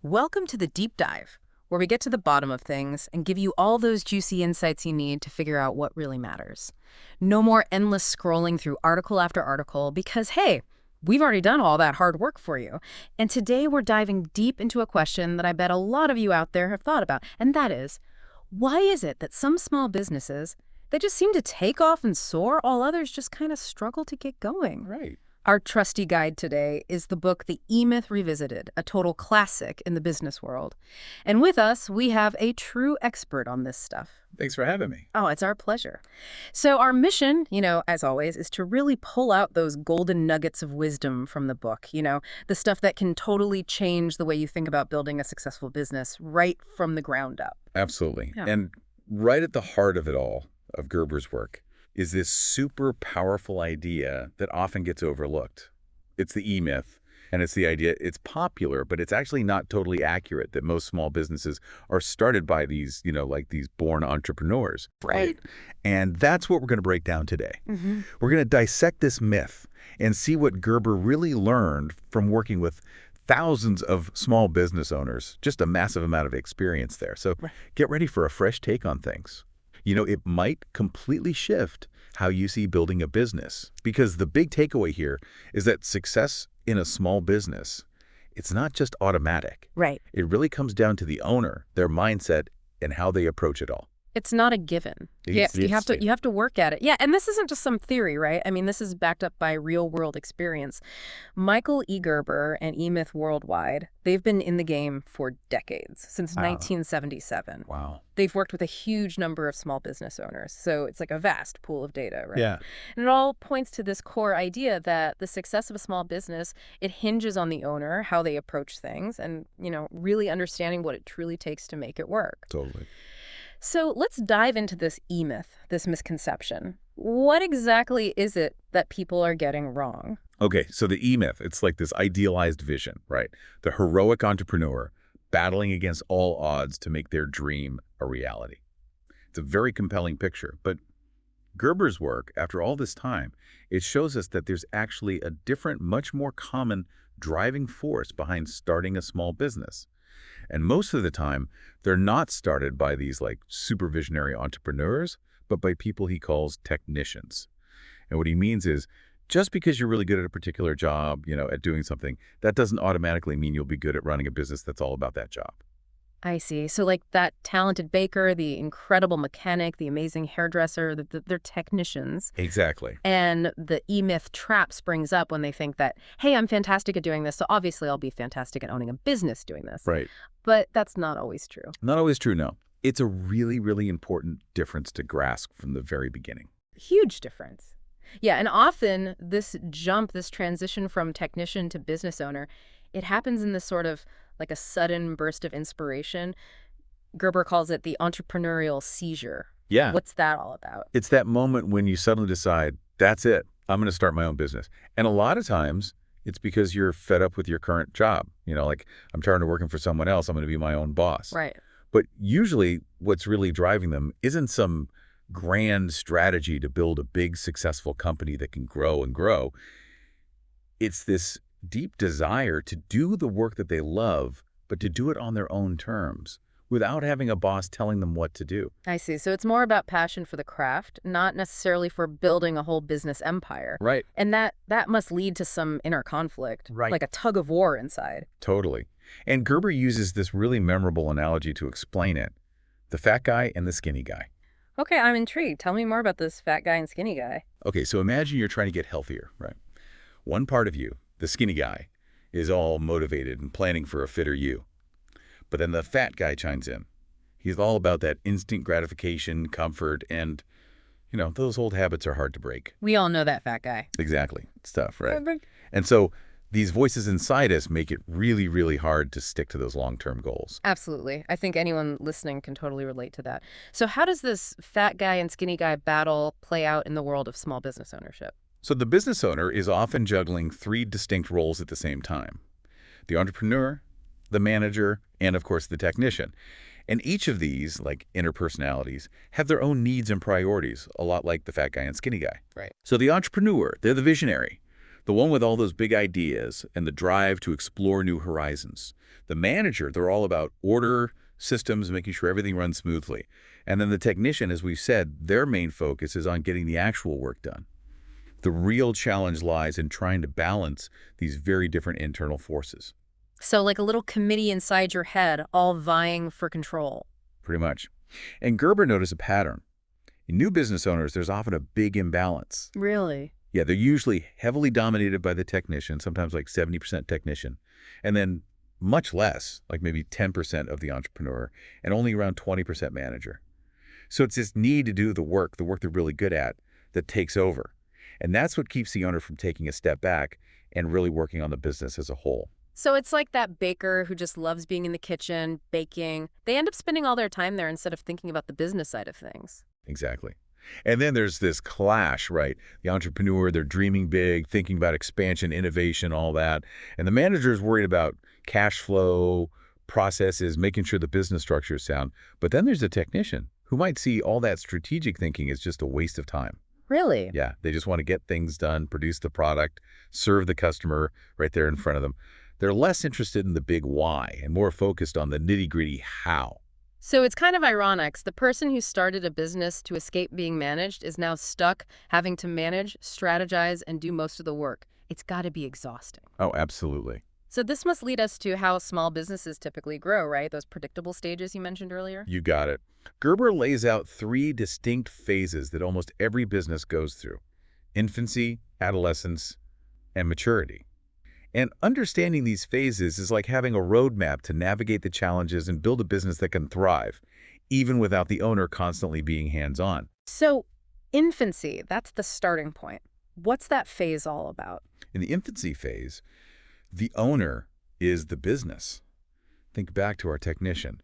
Welcome to the Deep Dive, where we get to the bottom of things and give you all those juicy insights you need to figure out what really matters. No more endless scrolling through article after article because, hey, we've already done all that hard work for you. And today we're diving deep into a question that I bet a lot of you out there have thought about, and that is, why is it that some small businesses, they just seem to take off and soar, while others just kind of struggle to get going? Right. Our trusty guide today is the book The E-Myth Revisited, a total classic in the business world. And with us, we have a true expert on this stuff. Thanks for having me. Oh, it's our pleasure. So our mission, as always, is to really pull out those golden nuggets of wisdom from the book, the stuff that can totally change the way you think about building a successful business right from the ground up. Absolutely. Yeah. And right at the heart of it all, of Gerber's work, is this super powerful idea that often gets overlooked. It's the E-myth, and it's the idea, it's popular, but it's actually not totally accurate that most small businesses are started by these, like these born entrepreneurs. Right. And that's what we're going to break down today. Mm-hmm. We're going to dissect this myth and see what Gerber really learned from working with thousands of small business owners, just a massive amount of experience there. So get ready for a fresh take on things. It might completely shift how you see building a business, because the big takeaway here is that success in a small business, it's not just automatic. Right. It really comes down to the owner, their mindset, and how they approach it all. It's not a given. You have to work at it. Yeah, and this isn't just some theory, right? I mean, this is backed up by real-world experience. Michael E. Gerber and E-Myth Worldwide, they've been in the game for decades, since 1977. Wow. They've worked with a huge number of small business owners, so it's like a vast pool of data, right? Yeah. And it all points to this core idea that the success of a small business, it hinges on the owner, how they approach things, and, really understanding what it truly takes to make it work. Totally. So let's dive into this E-myth, this misconception. What exactly is it that people are getting wrong? Okay, so the E-myth, it's like this idealized vision, right? The heroic entrepreneur battling against all odds to make their dream a reality. It's a very compelling picture, but Gerber's work, after all this time, it shows us that there's actually a different, much more common driving force behind starting a small business. And most of the time, they're not started by these like super visionary entrepreneurs, but by people he calls technicians. And what he means is, just because you're really good at a particular job, at doing something, that doesn't automatically mean you'll be good at running a business that's all about that job. I see. So like that talented baker, the incredible mechanic, the amazing hairdresser, they're technicians. Exactly. And the E-myth trap springs up when they think that, hey, I'm fantastic at doing this, so obviously I'll be fantastic at owning a business doing this. Right. But that's not always true. Not always true, no. It's a really, really important difference to grasp from the very beginning. Huge difference. Yeah, and often this transition from technician to business owner, it happens in this sort of like a sudden burst of inspiration. Gerber calls it the entrepreneurial seizure. Yeah. What's that all about? It's that moment when you suddenly decide, that's it, I'm going to start my own business. And a lot of times, it's because you're fed up with your current job. Like, I'm tired of working for someone else, I'm going to be my own boss. Right. But usually what's really driving them isn't some grand strategy to build a big, successful company that can grow and grow. It's this deep desire to do the work that they love, but to do it on their own terms, without having a boss telling them what to do. I see. So it's more about passion for the craft, not necessarily for building a whole business empire. Right. And that must lead to some inner conflict, Right. Like a tug of war inside. Totally. And Gerber uses this really memorable analogy to explain it. The fat guy and the skinny guy. Okay, I'm intrigued. Tell me more about this fat guy and skinny guy. Okay, so imagine you're trying to get healthier, right? One part of you, the skinny guy, is all motivated and planning for a fitter you. But then the fat guy chimes in. He's all about that instant gratification, comfort, and, those old habits are hard to break. We all know that fat guy. Exactly. It's tough, right? And so these voices inside us make it really, really hard to stick to those long-term goals. Absolutely. I think anyone listening can totally relate to that. So how does this fat guy and skinny guy battle play out in the world of small business ownership? So the business owner is often juggling three distinct roles at the same time: the entrepreneur, the manager, and of course the technician. And each of these, like interpersonalities, have their own needs and priorities, a lot like the fat guy and skinny guy. Right. So the entrepreneur, they're the visionary. The one with all those big ideas and the drive to explore new horizons. The manager, they're all about order, systems, making sure everything runs smoothly. And then the technician, as we've said, their main focus is on getting the actual work done. The real challenge lies in trying to balance these very different internal forces. So like a little committee inside your head, all vying for control. Pretty much. And Gerber noticed a pattern. In new business owners, there's often a big imbalance. Really? Yeah, they're usually heavily dominated by the technician, sometimes like 70% technician, and then much less, like maybe 10% of the entrepreneur, and only around 20% manager. So it's this need to do the work they're really good at, that takes over. And that's what keeps the owner from taking a step back and really working on the business as a whole. So it's like that baker who just loves being in the kitchen, baking. They end up spending all their time there instead of thinking about the business side of things. Exactly. And then there's this clash, right? The entrepreneur, they're dreaming big, thinking about expansion, innovation, all that. And the manager is worried about cash flow, processes, making sure the business structure is sound. But then there's the technician who might see all that strategic thinking as just a waste of time. Really? Yeah, they just want to get things done, produce the product, serve the customer right there in front of them. They're less interested in the big why and more focused on the nitty-gritty how. So it's kind of ironic. The person who started a business to escape being managed is now stuck having to manage, strategize, and do most of the work. It's got to be exhausting. Oh, absolutely. So this must lead us to how small businesses typically grow, right? Those predictable stages you mentioned earlier? You got it. Gerber lays out 3 distinct phases that almost every business goes through: infancy, adolescence, and maturity. And understanding these phases is like having a roadmap to navigate the challenges and build a business that can thrive, even without the owner constantly being hands-on. So infancy, that's the starting point. What's that phase all about? In the infancy phase, the owner is the business. Think back to our technician.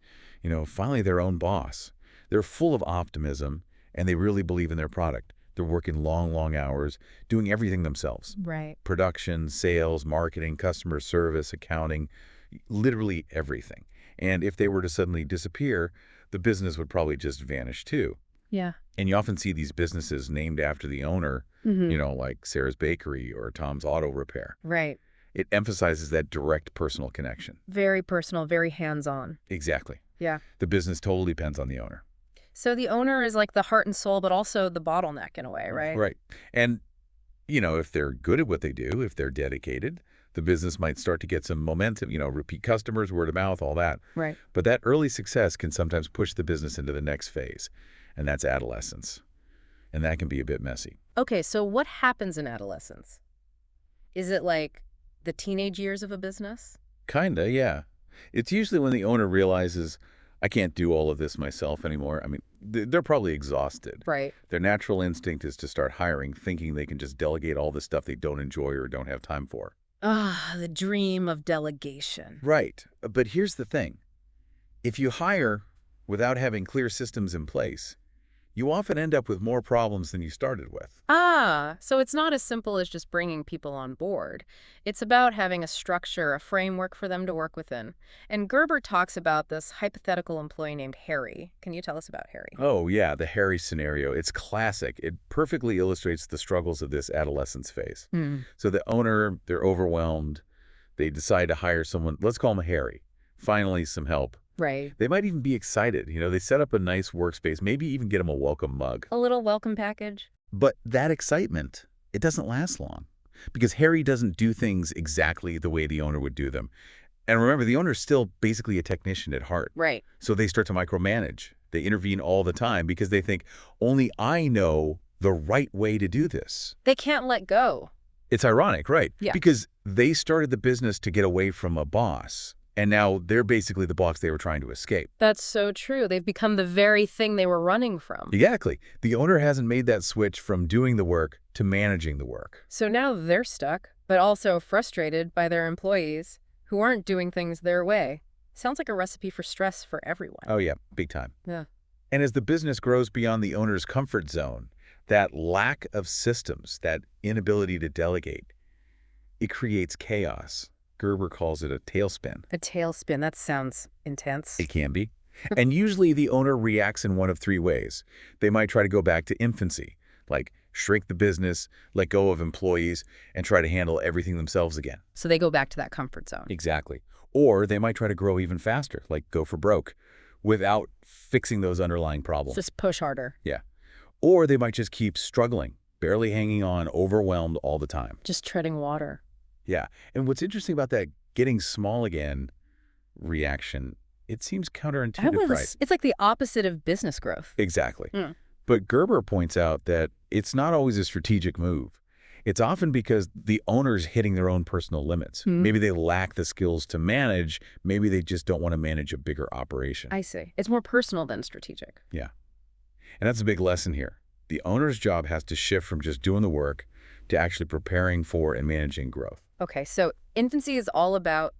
Finally their own boss. They're full of optimism, and they really believe in their product. They're working long, long hours, doing everything themselves. Right. Production, sales, marketing, customer service, accounting, literally everything. And if they were to suddenly disappear, the business would probably just vanish too. Yeah. And you often see these businesses named after the owner, like Sarah's Bakery or Tom's Auto Repair. Right. It emphasizes that direct personal connection. Very personal, very hands-on. Exactly. Yeah. The business totally depends on the owner. So the owner is like the heart and soul, but also the bottleneck in a way, right? Right. And, if they're good at what they do, if they're dedicated, the business might start to get some momentum, repeat customers, word of mouth, all that. Right. But that early success can sometimes push the business into the next phase, and that's adolescence. And that can be a bit messy. Okay, so what happens in adolescence? Is it like the teenage years of a business? Kinda, yeah. It's usually when the owner realizes, I can't do all of this myself anymore. I mean, they're probably exhausted. Right. Their natural instinct is to start hiring, thinking they can just delegate all the stuff they don't enjoy or don't have time for. The dream of delegation. Right. But here's the thing. If you hire without having clear systems in place, you often end up with more problems than you started with. So it's not as simple as just bringing people on board. It's about having a structure, a framework for them to work within. And Gerber talks about this hypothetical employee named Harry. Can you tell us about Harry? Oh, yeah, the Harry scenario. It's classic. It perfectly illustrates the struggles of this adolescence phase. So the owner, they're overwhelmed. They decide to hire someone, let's call him Harry. Finally, some help. Right. They might even be excited. They set up a nice workspace, maybe even get him a welcome mug. A little welcome package. But that excitement, it doesn't last long because Harry doesn't do things exactly the way the owner would do them. And remember, the owner's still basically a technician at heart. Right. So they start to micromanage. They intervene all the time because they think, only I know the right way to do this. They can't let go. It's ironic, right? Yeah. Because they started the business to get away from a boss. And now they're basically the boss they were trying to escape. That's so true. They've become the very thing they were running from. Exactly. The owner hasn't made that switch from doing the work to managing the work. So now they're stuck, but also frustrated by their employees who aren't doing things their way. Sounds like a recipe for stress for everyone. Oh, yeah. Big time. Yeah. And as the business grows beyond the owner's comfort zone, that lack of systems, that inability to delegate, it creates chaos. Gerber calls it a tailspin. A tailspin. That sounds intense. It can be. And usually the owner reacts in one of 3 ways. They might try to go back to infancy, like shrink the business, let go of employees, and try to handle everything themselves again. So they go back to that comfort zone. Exactly. Or they might try to grow even faster, like go for broke, without fixing those underlying problems. Just push harder. Yeah. Or they might just keep struggling, barely hanging on, overwhelmed all the time. Just treading water. Yeah. And what's interesting about that getting small again reaction, it seems counterintuitive, right? It's like the opposite of business growth. Exactly. But Gerber points out that it's not always a strategic move. It's often because the owner's hitting their own personal limits. Maybe they lack the skills to manage. Maybe they just don't want to manage a bigger operation. I see. It's more personal than strategic. Yeah. And that's a big lesson here. The owner's job has to shift from just doing the work to actually preparing for and managing growth. Okay, so infancy is all about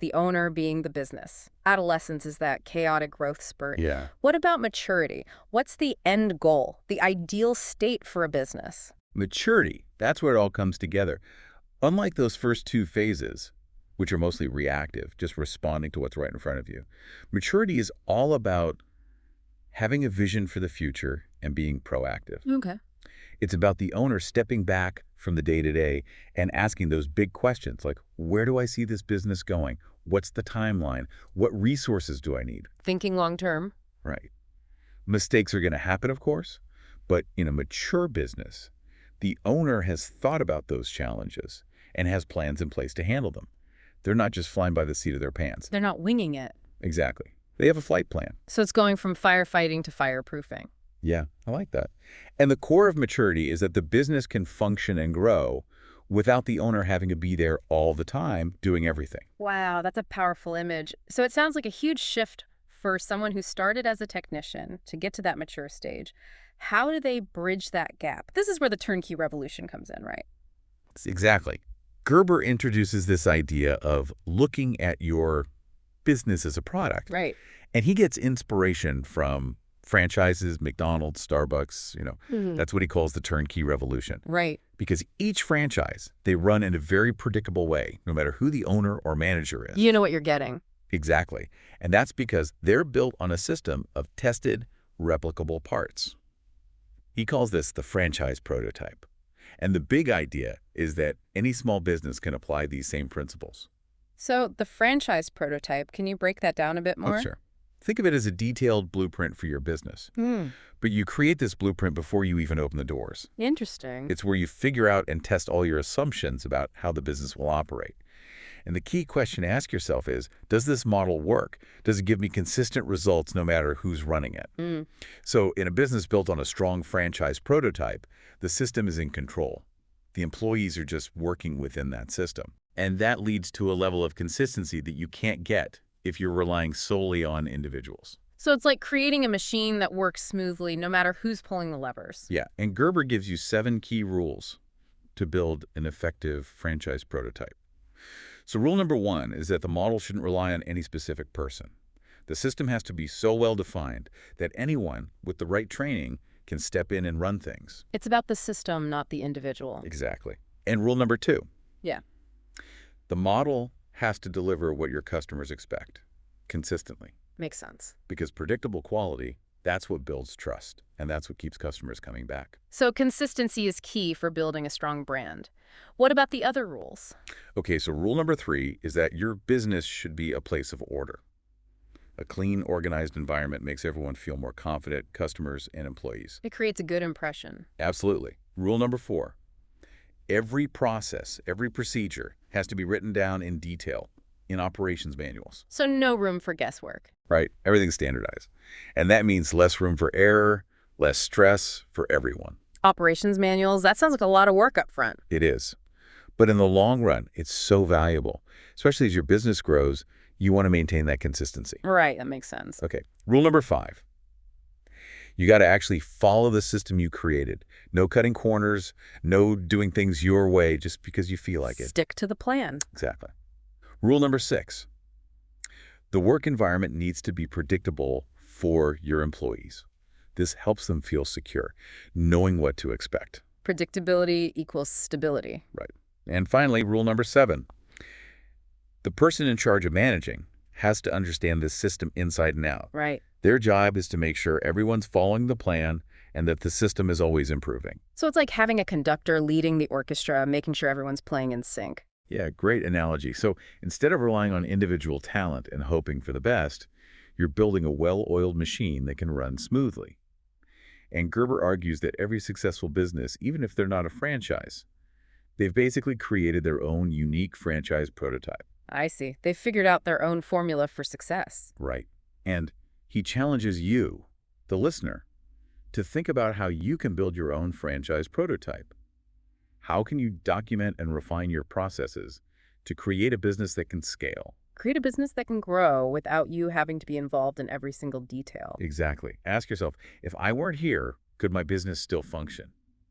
the owner being the business. Adolescence is that chaotic growth spurt. Yeah. What about maturity? What's the end goal, the ideal state for a business? Maturity, that's where it all comes together. Unlike those first two phases, which are mostly reactive, just responding to what's right in front of you, maturity is all about having a vision for the future and being proactive. Okay. It's about the owner stepping back from the day-to-day and asking those big questions like, where do I see this business going? What's the timeline? What resources do I need? Thinking long-term. Right. Mistakes are going to happen, of course, but in a mature business, the owner has thought about those challenges and has plans in place to handle them. They're not just flying by the seat of their pants. They're not winging it. Exactly. They have a flight plan. So it's going from firefighting to fireproofing. Yeah, I like that. And the core of maturity is that the business can function and grow without the owner having to be there all the time doing everything. Wow, that's a powerful image. So it sounds like a huge shift for someone who started as a technician to get to that mature stage. How do they bridge that gap? This is where the turnkey revolution comes in, right? Exactly. Gerber introduces this idea of looking at your business as a product. Right. And he gets inspiration from franchises, McDonald's, Starbucks, that's what he calls the turnkey revolution. Right. Because each franchise, they run in a very predictable way, no matter who the owner or manager is. You know what you're getting. Exactly. And that's because they're built on a system of tested, replicable parts. He calls this the franchise prototype. And the big idea is that any small business can apply these same principles. So the franchise prototype, can you break that down a bit more? Oh, sure. Think of it as a detailed blueprint for your business. But you create this blueprint before you even open the doors. Interesting. It's where you figure out and test all your assumptions about how the business will operate. And the key question to ask yourself is, does this model work? Does it give me consistent results no matter who's running it? So in a business built on a strong franchise prototype, the system is in control. The employees are just working within that system. And that leads to a level of consistency that you can't get if you're relying solely on individuals. So it's like creating a machine that works smoothly no matter who's pulling the levers. Yeah, and Gerber gives you 7 key rules to build an effective franchise prototype. So rule number 1 is that the model shouldn't rely on any specific person. The system has to be so well defined that anyone with the right training can step in and run things. It's about the system, not the individual. Exactly. And rule number 2. Yeah. The model has to deliver what your customers expect consistently. Makes sense. Because predictable quality, that's what builds trust, and that's what keeps customers coming back. So consistency is key for building a strong brand. What about the other rules? Okay, so rule number 3 is that your business should be a place of order. A clean, organized environment makes everyone feel more confident, customers and employees. It creates a good impression. Absolutely. Rule number 4. Every process, every procedure has to be written down in detail in operations manuals. So no room for guesswork. Right. Everything's standardized. And that means less room for error, less stress for everyone. Operations manuals, that sounds like a lot of work up front. It is. But in the long run, it's so valuable. Especially as your business grows, you want to maintain that consistency. Right. That makes sense. Okay. Rule number 5. You got to actually follow the system you created. No cutting corners, no doing things your way just because you feel like it. Stick to the plan. Exactly. Rule number 6. The work environment needs to be predictable for your employees. This helps them feel secure, knowing what to expect. Predictability equals stability. Right. And finally, rule number 7. The person in charge of managing has to understand this system inside and out. Right. Their job is to make sure everyone's following the plan and that the system is always improving. So it's like having a conductor leading the orchestra, making sure everyone's playing in sync. Yeah, great analogy. So instead of relying on individual talent and hoping for the best, you're building a well-oiled machine that can run smoothly. And Gerber argues that every successful business, even if they're not a franchise, they've basically created their own unique franchise prototype. I see. They've figured out their own formula for success. Right. And he challenges you, the listener, to think about how you can build your own franchise prototype. How can you document and refine your processes to create a business that can scale? Create a business that can grow without you having to be involved in every single detail. Exactly. Ask yourself, if I weren't here, could my business still function?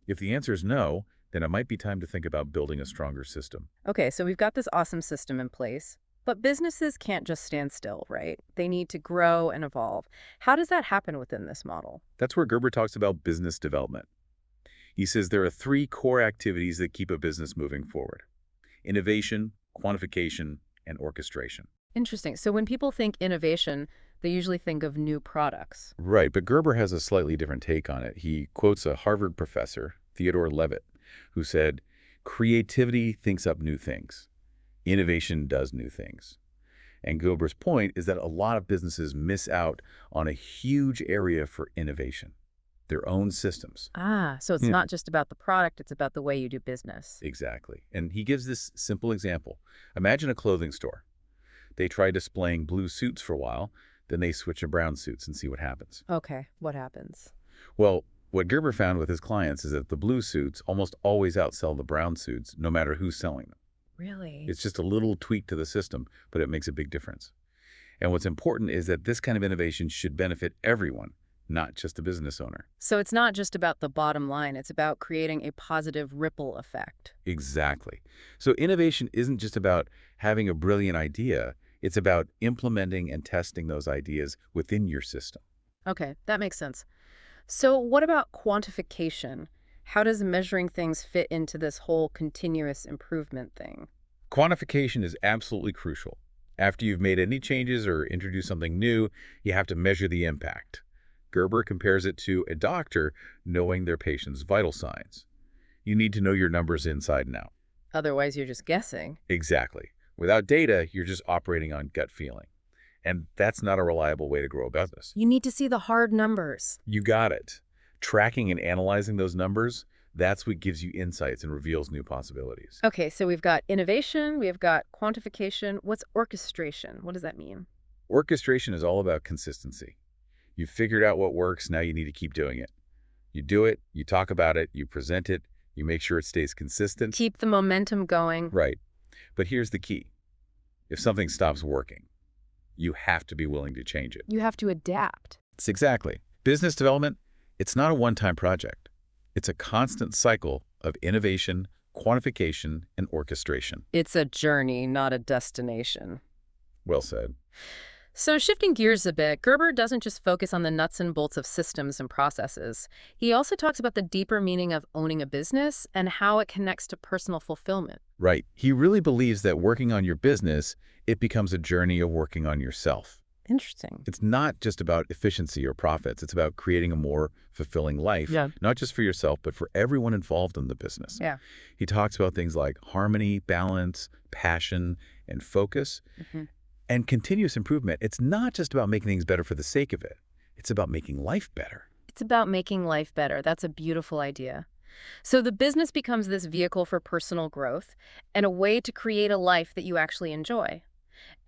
If the answer is no, then it might be time to think about building a stronger system. Okay, so we've got this awesome system in place, but businesses can't just stand still, right? They need to grow and evolve. How does that happen within this model? That's where Gerber talks about business development. He says there are 3 core activities that keep a business moving forward: innovation, quantification, and orchestration. Interesting. So when people think innovation, they usually think of new products. Right, but Gerber has a slightly different take on it. He quotes a Harvard professor, Theodore Levitt, who said, "Creativity thinks up new things. Innovation does new things." And Gerber's point is that a lot of businesses miss out on a huge area for innovation: their own systems. So it's not just about the product, it's about the way you do business. Exactly. And he gives this simple example. Imagine a clothing store. They try displaying blue suits for a while, then they switch to brown suits and see what happens. Okay, what happens? Well, what Gerber found with his clients is that the blue suits almost always outsell the brown suits, no matter who's selling them. Really? It's just a little tweak to the system, but it makes a big difference. And what's important is that this kind of innovation should benefit everyone, not just a business owner. So it's not just about the bottom line, it's about creating a positive ripple effect. Exactly. So innovation isn't just about having a brilliant idea, it's about implementing and testing those ideas within your system. Okay, that makes sense. So what about quantification? How does measuring things fit into this whole continuous improvement thing? Quantification is absolutely crucial. After you've made any changes or introduced something new, you have to measure the impact. Gerber compares it to a doctor knowing their patient's vital signs. You need to know your numbers inside and out. Otherwise, you're just guessing. Exactly. Without data, you're just operating on gut feeling. And that's not a reliable way to grow a business. You need to see the hard numbers. You got it. Tracking and analyzing those numbers, that's what gives you insights and reveals new possibilities. Okay, so we've got innovation, we've got quantification. What's orchestration? What does that mean? Orchestration is all about consistency. You've figured out what works, now you need to keep doing it. You do it, you talk about it, you present it, you make sure it stays consistent. Keep the momentum going. Right. But here's the key. If something stops working, you have to be willing to change it. You have to adapt. It's exactly. Business development, it's not a one-time project. It's a constant cycle of innovation, quantification, and orchestration. It's a journey, not a destination. Well said. So shifting gears a bit, Gerber doesn't just focus on the nuts and bolts of systems and processes. He also talks about the deeper meaning of owning a business and how it connects to personal fulfillment. Right. He really believes that working on your business, it becomes a journey of working on yourself. Interesting. It's not just about efficiency or profits. It's about creating a more fulfilling life, not just for yourself, but for everyone involved in the business. Yeah. He talks about things like harmony, balance, passion, and focus. And continuous improvement. It's not just about making things better for the sake of it. It's about making life better. It's about making life better. That's a beautiful idea. So the business becomes this vehicle for personal growth and a way to create a life that you actually enjoy.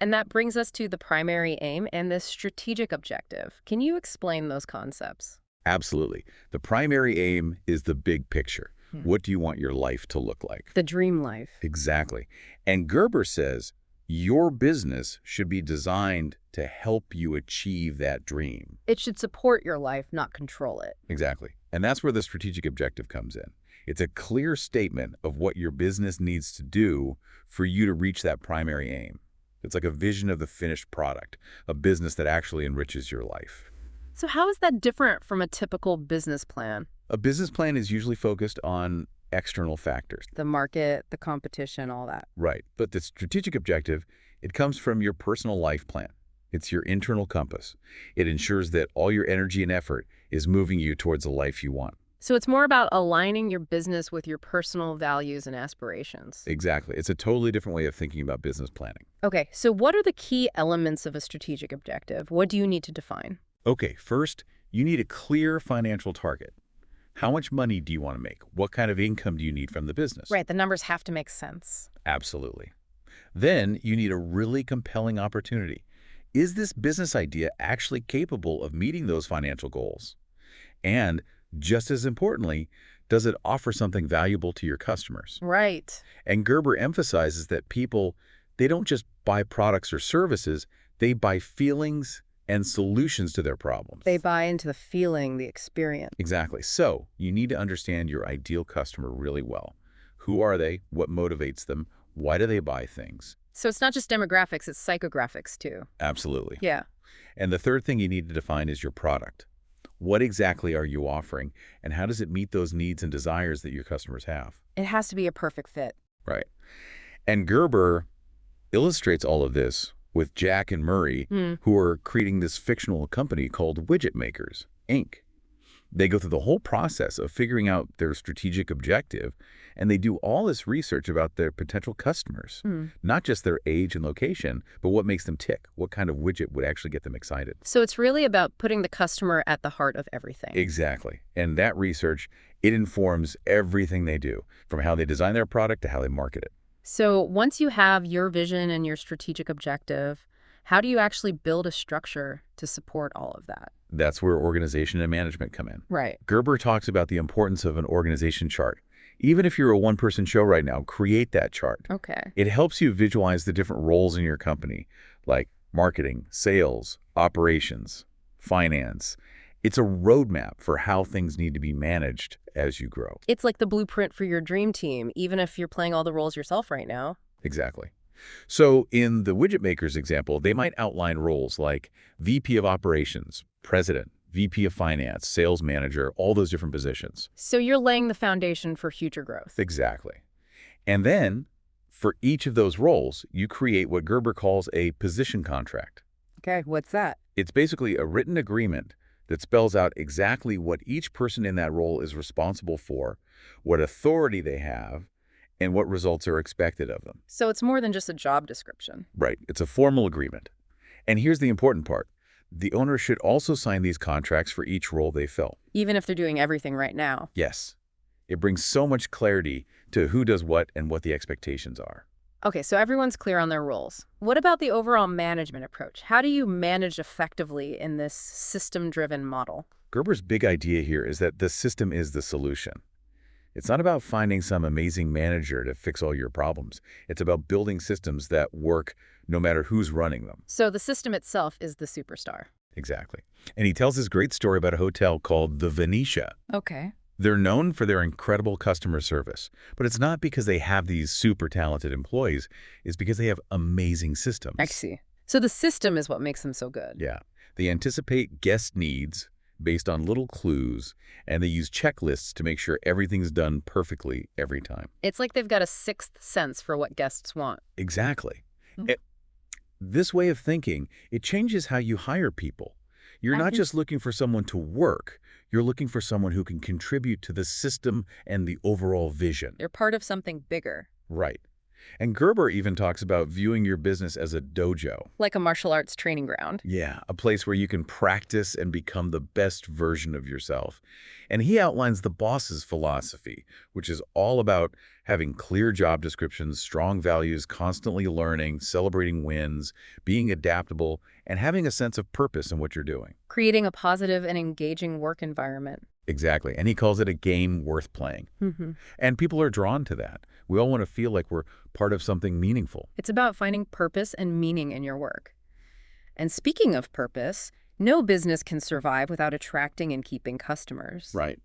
And that brings us to the primary aim and the strategic objective. Can you explain those concepts? Absolutely. The primary aim is the big picture. What do you want your life to look like? The dream life. Exactly. And Gerber says your business should be designed to help you achieve that dream. It should support your life, not control it. Exactly. And that's where the strategic objective comes in. It's a clear statement of what your business needs to do for you to reach that primary aim. It's like a vision of the finished product, a business that actually enriches your life. So how is that different from a typical business plan? A business plan is usually focused on external factors. The market, the competition, all that. Right. But the strategic objective, it comes from your personal life plan. It's your internal compass. It ensures that all your energy and effort is moving you towards the life you want. So it's more about aligning your business with your personal values and aspirations. Exactly. It's a totally different way of thinking about business planning. Okay, so what are the key elements of a strategic objective? What do you need to define? Okay, first, you need a clear financial target. How much money do you want to make? What kind of income do you need from the business? Right, the numbers have to make sense. Absolutely. Then you need a really compelling opportunity. Is this business idea actually capable of meeting those financial goals? And just as importantly, does it offer something valuable to your customers? Right. And Gerber emphasizes that people, they don't just buy products or services, they buy feelings and solutions to their problems. They buy into the feeling, the experience. Exactly. So you need to understand your ideal customer really well. Who are they? What motivates them? Why do they buy things? So it's not just demographics, it's psychographics too. Absolutely. Yeah. And the third thing you need to define is your product. What exactly are you offering, and how does it meet those needs and desires that your customers have? It has to be a perfect fit. Right. And Gerber illustrates all of this with Jack and Murray, who are creating this fictional company called Widget Makers, Inc. They go through the whole process of figuring out their strategic objective, and they do all this research about their potential customers, not just their age and location, but what makes them tick, what kind of widget would actually get them excited. So it's really about putting the customer at the heart of everything. Exactly. And that research, it informs everything they do, from how they design their product to how they market it. So once you have your vision and your strategic objective, how do you actually build a structure to support all of that? That's where organization and management come in. Right. Gerber talks about the importance of an organization chart. Even if you're a one-person show right now, create that chart. Okay. It helps you visualize the different roles in your company, like marketing, sales, operations, finance. It's a roadmap for how things need to be managed as you grow. It's like the blueprint for your dream team, even if you're playing all the roles yourself right now. Exactly. So in the widget makers example, they might outline roles like VP of operations, president, VP of finance, sales manager, all those different positions. So you're laying the foundation for future growth. Exactly. And then for each of those roles, you create what Gerber calls a position contract. Okay, what's that? It's basically a written agreement that spells out exactly what each person in that role is responsible for, what authority they have, and what results are expected of them. So it's more than just a job description. Right. It's a formal agreement. And here's the important part. The owner should also sign these contracts for each role they fill. Even if they're doing everything right now. Yes. It brings so much clarity to who does what and what the expectations are. Okay, so everyone's clear on their roles. What about the overall management approach? How do you manage effectively in this system-driven model? Gerber's big idea here is that the system is the solution. It's not about finding some amazing manager to fix all your problems. It's about building systems that work no matter who's running them. So the system itself is the superstar. Exactly. And he tells this great story about a hotel called the Venetia. Okay. They're known for their incredible customer service, but it's not because they have these super talented employees. It's because they have amazing systems. I see. So the system is what makes them so good. Yeah. They anticipate guest needs based on little clues, and they use checklists to make sure everything's done perfectly every time. It's like they've got a sixth sense for what guests want. Exactly. This way of thinking, it changes how you hire people. You're not just looking for someone to work. You're looking for someone who can contribute to the system and the overall vision. They're part of something bigger. Right. And Gerber even talks about viewing your business as a dojo. Like a martial arts training ground. Yeah, a place where you can practice and become the best version of yourself. And he outlines the boss's philosophy, which is all about having clear job descriptions, strong values, constantly learning, celebrating wins, being adaptable, and having a sense of purpose in what you're doing. Creating a positive and engaging work environment. Exactly. And he calls it a game worth playing. And people are drawn to that. We all want to feel like we're part of something meaningful. It's about finding purpose and meaning in your work. And speaking of purpose, no business can survive without attracting and keeping customers. Right.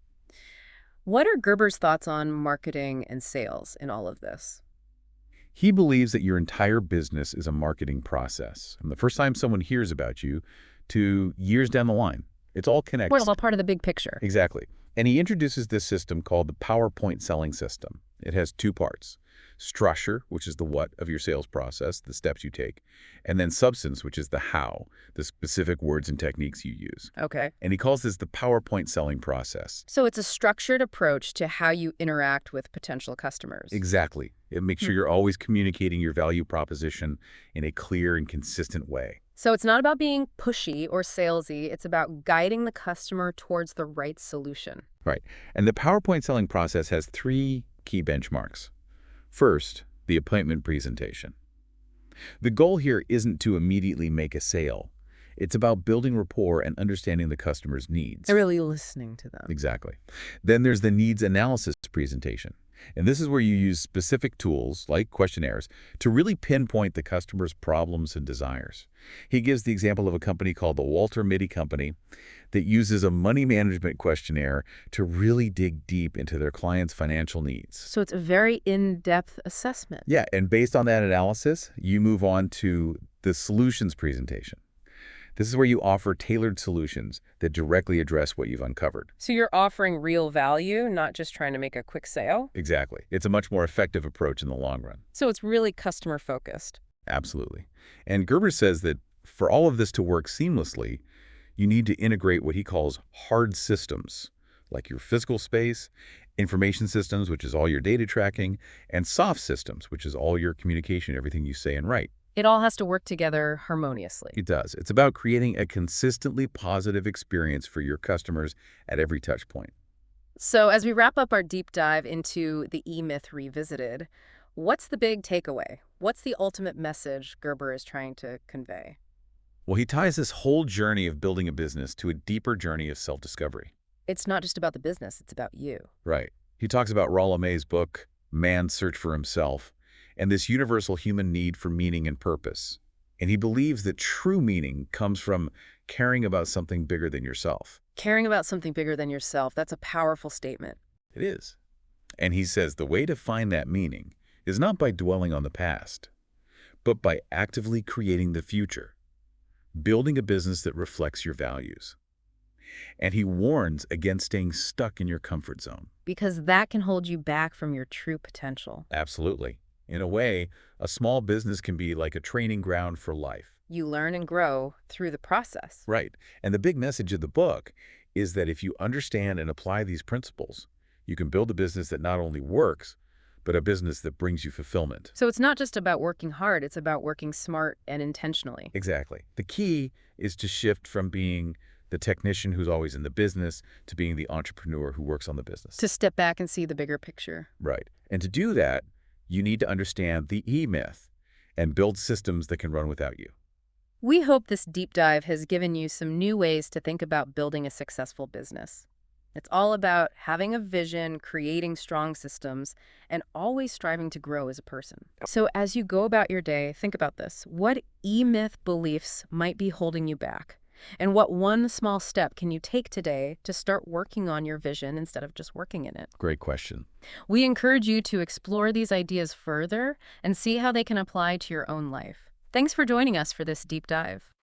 What are Gerber's thoughts on marketing and sales in all of this? He believes that your entire business is a marketing process. From the first time someone hears about you to years down the line, it's all connected. Well, all part of the big picture. Exactly. And he introduces this system called the PowerPoint selling system. It has two parts. structure, which is the what of your sales process, the steps you take, and then substance, which is the how, the specific words and techniques you use. Okay. And he calls this the PowerPoint selling process. So it's a structured approach to how you interact with potential customers. Exactly. It makes sure you're always communicating your value proposition in a clear and consistent way. So it's not about being pushy or salesy. It's about guiding the customer towards the right solution. Right. And the PowerPoint selling process has 3 key benchmarks. First, the appointment presentation. The goal here isn't to immediately make a sale. It's about building rapport and understanding the customer's needs. And really listening to them. Exactly. Then there's the needs analysis presentation. And this is where you use specific tools, like questionnaires, to really pinpoint the customer's problems and desires. He gives the example of a company called the Walter Mitty Company that uses a money management questionnaire to really dig deep into their clients' financial needs. So it's a very in-depth assessment. Yeah, and based on that analysis, you move on to the solutions presentation. This is where you offer tailored solutions that directly address what you've uncovered. So you're offering real value, not just trying to make a quick sale? Exactly. It's a much more effective approach in the long run. So it's really customer-focused. Absolutely. And Gerber says that for all of this to work seamlessly, you need to integrate what he calls hard systems, like your physical space, information systems, which is all your data tracking, and soft systems, which is all your communication, everything you say and write. It all has to work together harmoniously. It does. It's about creating a consistently positive experience for your customers at every touch point. So as we wrap up our deep dive into the E-Myth Revisited, what's the big takeaway? What's the ultimate message Gerber is trying to convey? Well, he ties this whole journey of building a business to a deeper journey of self-discovery. It's not just about the business, it's about you. Right. He talks about Rollo May's book, Man's Search for Himself, and this universal human need for meaning and purpose. And he believes that true meaning comes from caring about something bigger than yourself. Caring about something bigger than yourself, that's a powerful statement. It is. And he says the way to find that meaning is not by dwelling on the past, but by actively creating the future, building a business that reflects your values. And he warns against staying stuck in your comfort zone. Because that can hold you back from your true potential. Absolutely. In a way, a small business can be like a training ground for life. You learn and grow through the process. Right. And the big message of the book is that if you understand and apply these principles, you can build a business that not only works, but a business that brings you fulfillment. So it's not just about working hard, it's about working smart and intentionally. Exactly. The key is to shift from being the technician who's always in the business to being the entrepreneur who works on the business. To step back and see the bigger picture. Right. And to do that, you need to understand the E-Myth and build systems that can run without you. We hope this deep dive has given you some new ways to think about building a successful business. It's all about having a vision, creating strong systems, and always striving to grow as a person. So as you go about your day, think about this. What E-Myth beliefs might be holding you back? And what one small step can you take today to start working on your vision instead of just working in it? Great question. We encourage you to explore these ideas further and see how they can apply to your own life. Thanks for joining us for this deep dive.